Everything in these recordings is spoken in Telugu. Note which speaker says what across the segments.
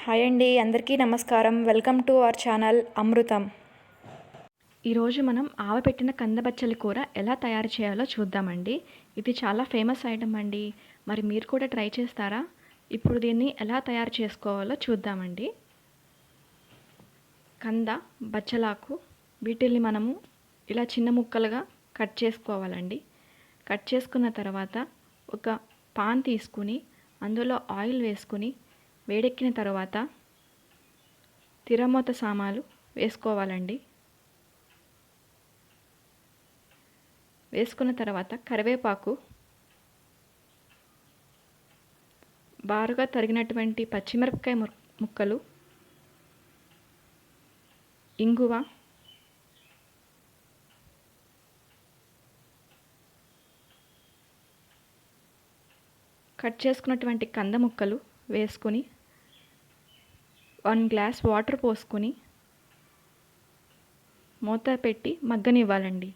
Speaker 1: హాయ్ అండి, అందరికీ నమస్కారం. వెల్కమ్ టు అవర్ ఛానల్ అమృతం. ఈరోజు మనం ఆవపెట్టిన కంద బచ్చలి కూర ఎలా తయారు చేయాలో చూద్దామండి. ఇది చాలా ఫేమస్ ఐటమ్ అండి. మరి మీరు కూడా ట్రై చేస్తారా? ఇప్పుడు దీన్ని ఎలా తయారు చేసుకోవాలో చూద్దామండి. కంద, బచ్చలాకు వీటిల్ని మనము ఇలా చిన్న ముక్కలుగా కట్ చేసుకోవాలండి. కట్ చేసుకున్న తర్వాత ఒక పాన్ తీసుకుని అందులో ఆయిల్ వేసుకుని వేడెక్కిన తర్వాత తిరమూత సామాలు వేసుకోవాలండి. వేసుకున్న తర్వాత కరివేపాకు, బారుగా తరిగినటువంటి పచ్చిమిరపకాయ ముక్కలు, ఇంగువ, కట్ చేసుకున్నటువంటి కంద ముక్కలు వేసుకొని 1 గ్లాస్ వాటర్ పోసుకొని మూత పెట్టి మగ్గనివ్వాలండి.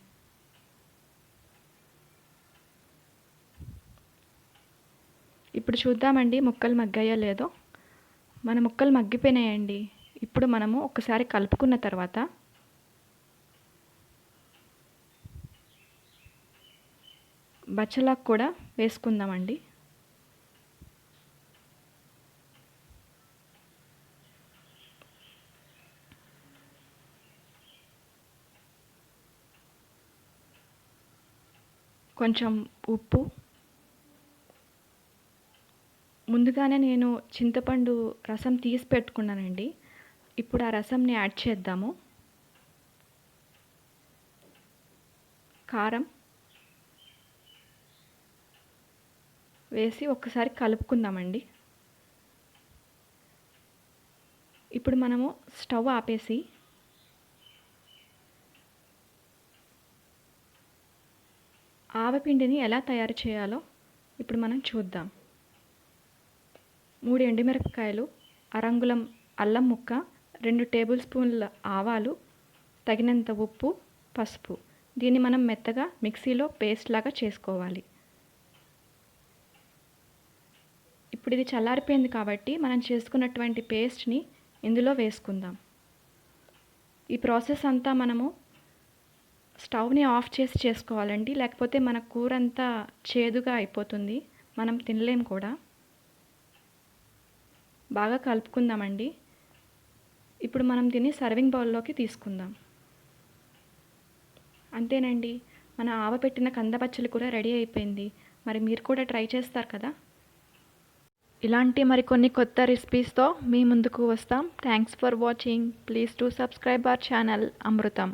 Speaker 1: ఇప్పుడు చూద్దామండి ముక్కలు మగ్గాయో లేదో. మన ముక్కలు మగ్గిపోయినాయండి. ఇప్పుడు మనము ఒకసారి కలుపుకున్న తర్వాత బచ్చలాకు కూడా వేసుకుందామండి. కొంచెం ఉప్పు, ముందుగానే నేను చింతపండు రసం తీసి పెట్టుకున్నానండి. ఇప్పుడు ఆ రసంని యాడ్ చేద్దాము. కారం వేసి ఒకసారి కలుపుకుందామండి. ఇప్పుడు మనము స్టవ్ ఆపేసి ఆవపిండిని ఎలా తయారు చేయాలో ఇప్పుడు మనం చూద్దాం. 3 ఎండుమిరపకాయలు, అరంగుళం అల్లం ముక్క, 2 టేబుల్ స్పూన్ల ఆవాలు, తగినంత ఉప్పు, పసుపు. దీన్ని మనం మెత్తగా మిక్సీలో పేస్ట్ లాగా చేసుకోవాలి. ఇప్పుడు ఇది చల్లారిపోయింది కాబట్టి మనం చేసుకున్నటువంటి పేస్ట్ని ఇందులో వేసుకుందాం. ఈ ప్రాసెస్ అంతా మనము స్టవ్ని ఆఫ్ చేసి చేసుకోవాలండి, లేకపోతే మన కూర అంతా చేదుగా అయిపోతుంది, మనం తినలేం కూడా. బాగా కలుపుకుందామండి. ఇప్పుడు మనం దీన్ని సర్వింగ్ బౌల్లోకి తీసుకుందాం. అంతేనండి, మన ఆవపెట్టిన కంద బచ్చలి కూర రెడీ అయిపోయింది. మరి మీరు కూడా ట్రై చేస్తారు కదా. ఇలాంటి మరికొన్ని కొత్త రెసిపీస్తో మీ ముందుకు వస్తాం. Thanks for watching. Please to subscribe our channel Amrutham.